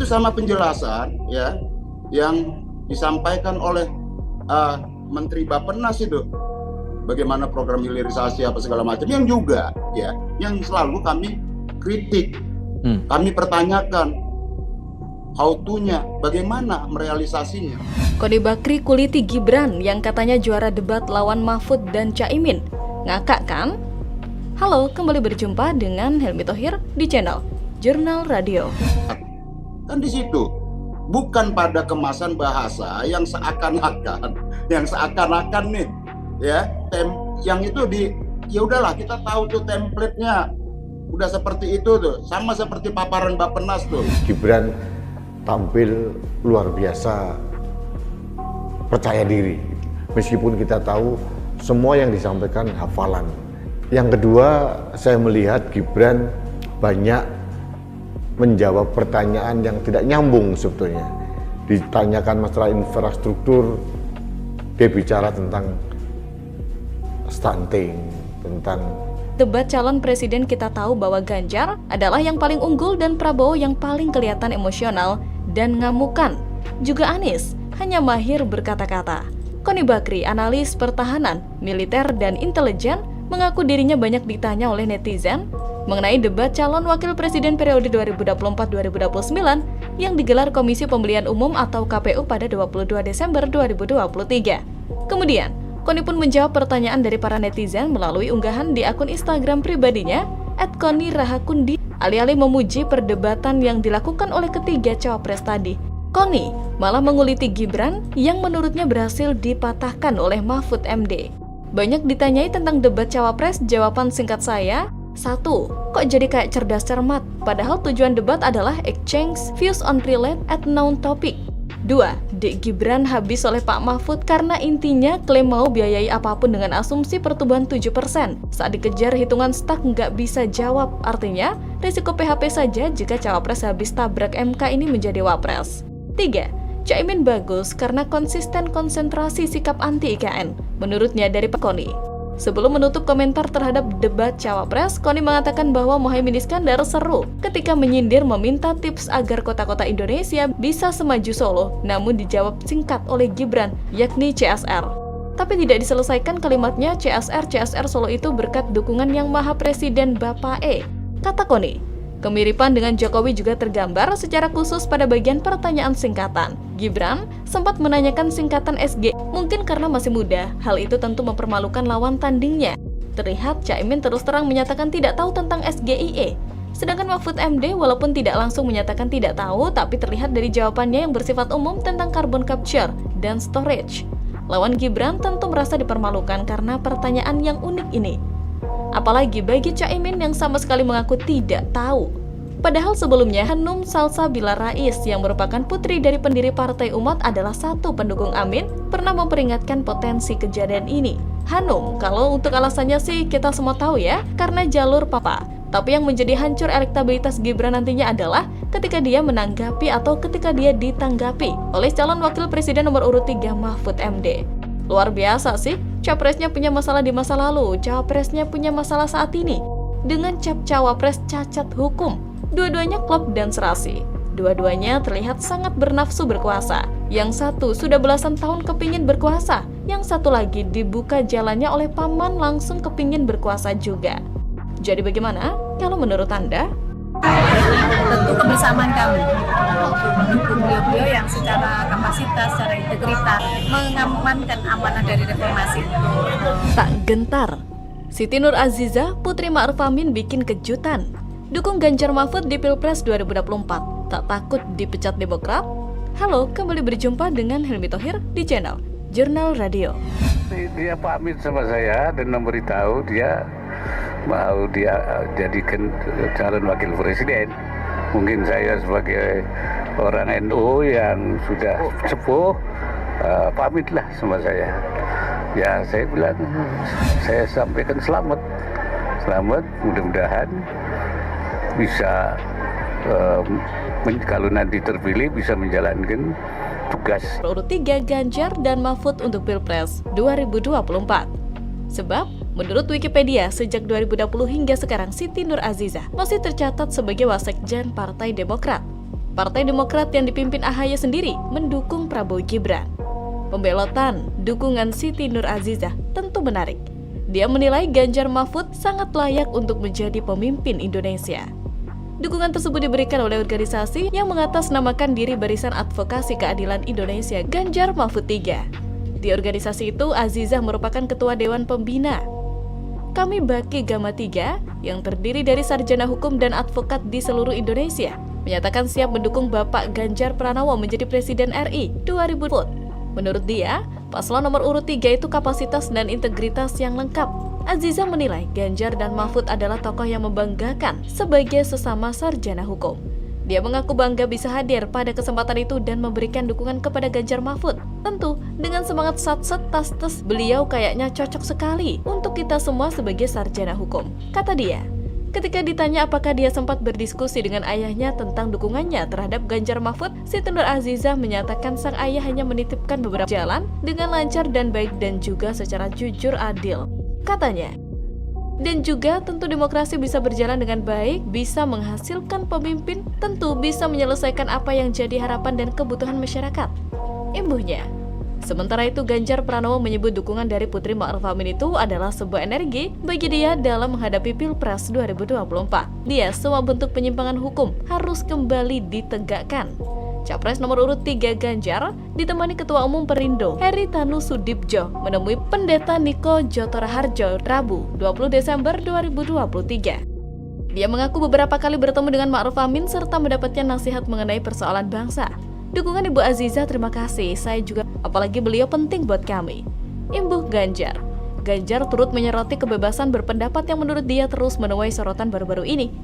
Itu sama penjelasan ya yang disampaikan oleh Menteri Bappenas itu, bagaimana program hilirisasi apa segala macam, yang juga ya yang selalu kami kritik, kami pertanyakan how to-nya, bagaimana merealisasinya. Koni Bakri kuliti Gibran yang katanya juara debat lawan Mahfud dan Caimin. Ngakak kan? Halo, kembali berjumpa dengan Helmi Thohir di channel Jurnal Radio. Kan di situ, bukan pada kemasan bahasa yang seakan-akan nih, ya, yang itu ya udahlah, kita tahu tuh template-nya udah seperti itu tuh, sama seperti paparan Bappenas tuh. Gibran tampil luar biasa percaya diri, meskipun kita tahu semua yang disampaikan hafalan. Yang kedua, saya melihat Gibran banyak menjawab pertanyaan yang tidak nyambung sebetulnya. Ditanyakan masalah infrastruktur, dia bicara tentang stunting, tentang Debat calon presiden kita tahu bahwa Ganjar adalah yang paling unggul dan Prabowo yang paling kelihatan emosional dan ngamukan. Juga Anies hanya mahir berkata-kata. Koni Bakri, analis pertahanan, militer, dan intelijen, mengaku dirinya banyak ditanya oleh netizen mengenai debat calon wakil presiden periode 2024-2029 yang digelar Komisi Pemilihan Umum atau KPU pada 22 Desember 2023. Kemudian, Koni pun menjawab pertanyaan dari para netizen melalui unggahan di akun Instagram pribadinya @KoniRahakundi, alih-alih memuji perdebatan yang dilakukan oleh ketiga cawapres tadi. Koni malah menguliti Gibran yang menurutnya berhasil dipatahkan oleh Mahfud MD. Banyak ditanyai tentang debat cawapres, jawaban singkat saya, 1. Kok jadi kayak cerdas cermat? Padahal tujuan debat adalah exchange views on relate at known topic. 2. Dek Gibran habis oleh Pak Mahfud karena intinya klaim mau biayai apapun dengan asumsi pertumbuhan 7%. Saat dikejar hitungan stuck nggak bisa jawab. Artinya, risiko PHP saja jika cawapres habis tabrak MK ini menjadi wapres. 3. Caimin bagus karena konsisten konsentrasi sikap anti IKN. Menurutnya dari Pak Koni. Sebelum menutup komentar terhadap debat cawapres, Koni mengatakan bahwa Muhaimin Iskandar seru ketika menyindir meminta tips agar kota-kota Indonesia bisa semaju Solo, namun dijawab singkat oleh Gibran, yakni CSR. Tapi tidak diselesaikan kalimatnya CSR Solo itu berkat dukungan yang maha presiden Bapak E. Kata Koni. Kemiripan dengan Jokowi juga tergambar secara khusus pada bagian pertanyaan singkatan. Gibran sempat menanyakan singkatan SG, mungkin karena masih muda, hal itu tentu mempermalukan lawan tandingnya. Terlihat Caimin terus terang menyatakan tidak tahu tentang SGIE. Sedangkan Mahfud MD walaupun tidak langsung menyatakan tidak tahu, tapi terlihat dari jawabannya yang bersifat umum tentang carbon capture dan storage. Lawan Gibran tentu merasa dipermalukan karena pertanyaan yang unik ini. Apalagi bagi Caimin yang sama sekali mengaku tidak tahu. Padahal sebelumnya Hanum Salsabila Rais yang merupakan putri dari pendiri Partai Umat adalah satu pendukung Amin pernah memperingatkan potensi kejadian ini. Hanum, kalau untuk alasannya sih kita semua tahu ya, karena jalur papa. Tapi yang menjadi hancur elektabilitas Gibran nantinya adalah ketika dia menanggapi atau ketika dia ditanggapi oleh calon wakil presiden nomor urut 3 Mahfud MD. Luar biasa sih, capresnya punya masalah di masa lalu, cawapresnya punya masalah saat ini. Dengan cap cawapres cacat hukum, dua-duanya klop dan serasi. Dua-duanya terlihat sangat bernafsu berkuasa. Yang satu sudah belasan tahun kepingin berkuasa, yang satu lagi dibuka jalannya oleh paman langsung kepingin berkuasa juga. Jadi bagaimana kalau menurut Anda? Tentu kebersamaan kami mendukung beliau-beliau yang secara kapasitas, secara integritas mengamankan amanah dari reformasi. Tak gentar, Siti Nur Aziza, Putri Ma'ruf Amin bikin kejutan. Dukung Ganjar Mahfud di Pilpres 2024, tak takut dipecat Demokrat? Halo, kembali berjumpa dengan Helmi Thohir di channel Jurnal Radio. Dia pamit sama saya dan memberitahu dia mau jadikan calon wakil presiden. Mungkin saya sebagai orang NU yang sudah sepuh pamitlah sama saya. Ya saya bilang, saya sampaikan selamat, mudah-mudahan bisa kalau nanti terpilih bisa menjalankan tugas. Urut 3 Ganjar dan Mahfud untuk Pilpres 2024. Sebab menurut Wikipedia, sejak 2020 hingga sekarang Siti Nur Aziza masih tercatat sebagai wasekjen Partai Demokrat. Partai Demokrat yang dipimpin AHY sendiri mendukung Prabowo Gibran. Pembelotan dukungan Siti Nur Azizah tentu menarik. Dia menilai Ganjar Mahfud sangat layak untuk menjadi pemimpin Indonesia. Dukungan tersebut diberikan oleh organisasi yang mengatasnamakan diri Barisan Advokasi Keadilan Indonesia Ganjar Mahfud III. Di organisasi itu, Azizah merupakan Ketua Dewan Pembina. Kami Baki Gama 3 yang terdiri dari sarjana hukum dan advokat di seluruh Indonesia menyatakan siap mendukung Bapak Ganjar Pranowo menjadi Presiden RI 2024. Menurut dia, paslon nomor urut 3 itu kapasitas dan integritas yang lengkap. Azizah menilai Ganjar dan Mahfud adalah tokoh yang membanggakan sebagai sesama sarjana hukum. Dia mengaku bangga bisa hadir pada kesempatan itu dan memberikan dukungan kepada Ganjar Mahfud. Tentu, dengan semangat satset tas-tes, beliau kayaknya cocok sekali untuk kita semua sebagai sarjana hukum, kata dia. Ketika ditanya apakah dia sempat berdiskusi dengan ayahnya tentang dukungannya terhadap Ganjar Mahfud, Siti Nur Azizah menyatakan sang ayah hanya menitipkan beberapa jalan dengan lancar dan baik dan juga secara jujur adil. Katanya, dan juga tentu demokrasi bisa berjalan dengan baik, bisa menghasilkan pemimpin, tentu bisa menyelesaikan apa yang jadi harapan dan kebutuhan masyarakat. Imbuhnya. Sementara itu, Ganjar Pranowo menyebut dukungan dari Putri Ma'ruf Amin itu adalah sebuah energi bagi dia dalam menghadapi Pilpres 2024. Dia, semua bentuk penyimpangan hukum harus kembali ditegakkan. Capres nomor urut 3 Ganjar ditemani Ketua Umum Perindo Heritanu Sudibjo menemui Pendeta Niko Jotoraharjo Rabu 20 Desember 2023. Dia mengaku beberapa kali bertemu dengan Ma'ruf Amin serta mendapatkan nasihat mengenai persoalan bangsa. Dukungan Ibu Azizah, terima kasih, saya juga, apalagi beliau penting buat kami. Imbuh Ganjar. Ganjar turut menyoroti kebebasan berpendapat yang menurut dia terus menuai sorotan baru-baru ini.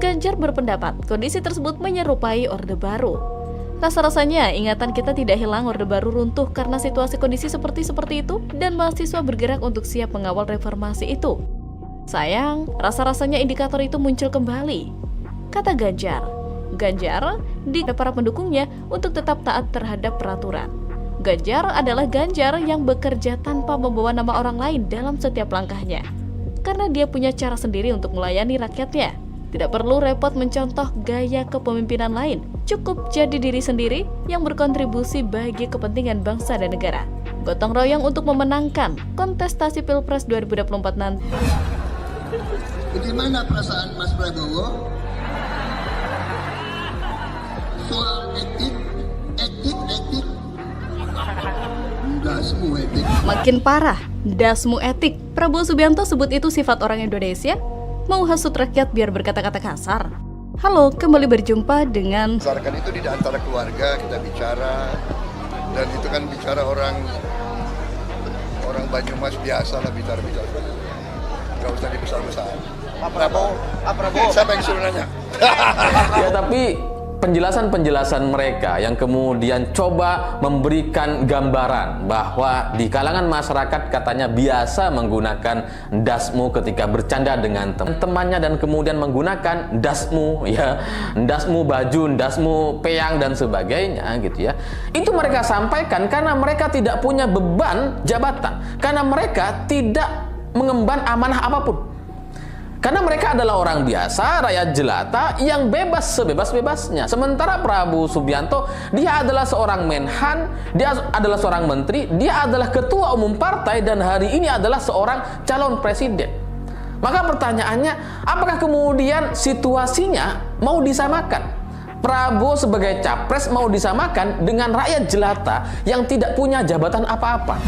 Ganjar berpendapat kondisi tersebut menyerupai Orde Baru. Rasa-rasanya ingatan kita tidak hilang, Orde Baru runtuh karena situasi kondisi seperti itu dan mahasiswa bergerak untuk siap mengawal reformasi itu. Sayang, rasa-rasanya indikator itu muncul kembali, kata Ganjar. Ganjar di para pendukungnya untuk tetap taat terhadap peraturan. Ganjar adalah Ganjar yang bekerja tanpa membawa nama orang lain dalam setiap langkahnya. Karena dia punya cara sendiri untuk melayani rakyatnya. Tidak perlu repot mencontoh gaya kepemimpinan lain. Cukup jadi diri sendiri yang berkontribusi bagi kepentingan bangsa dan negara. Gotong royong untuk memenangkan kontestasi Pilpres 2024 nanti. Bagaimana perasaan Mas Prabowo? Soal etik. Dasmu etik. Makin parah, dasmu etik. Prabowo Subianto sebut itu sifat orang Indonesia. Mau hasut rakyat biar berkata-kata kasar. Halo, kembali berjumpa dengan Berdasarkan itu di antara keluarga kita bicara, dan itu kan bicara orang Banyumas biasa lah bicara. Gak usah dibesar-besar. Pak Prabowo. Siapa yang suruh nanya? Ya, tapi penjelasan mereka yang kemudian coba memberikan gambaran bahwa di kalangan masyarakat katanya biasa menggunakan dasmu ketika bercanda dengan temannya dan kemudian menggunakan dasmu, ya, dasmu baju, dasmu peyang dan sebagainya gitu ya. Itu mereka sampaikan karena mereka tidak punya beban jabatan, karena mereka tidak mengemban amanah apapun. Karena mereka adalah orang biasa, rakyat jelata yang bebas sebebas-bebasnya. Sementara Prabowo Subianto, dia adalah seorang menhan, dia adalah seorang menteri, dia adalah ketua umum partai, dan hari ini adalah seorang calon presiden. Maka pertanyaannya, apakah kemudian situasinya mau disamakan? Prabowo sebagai capres mau disamakan dengan rakyat jelata yang tidak punya jabatan apa-apa?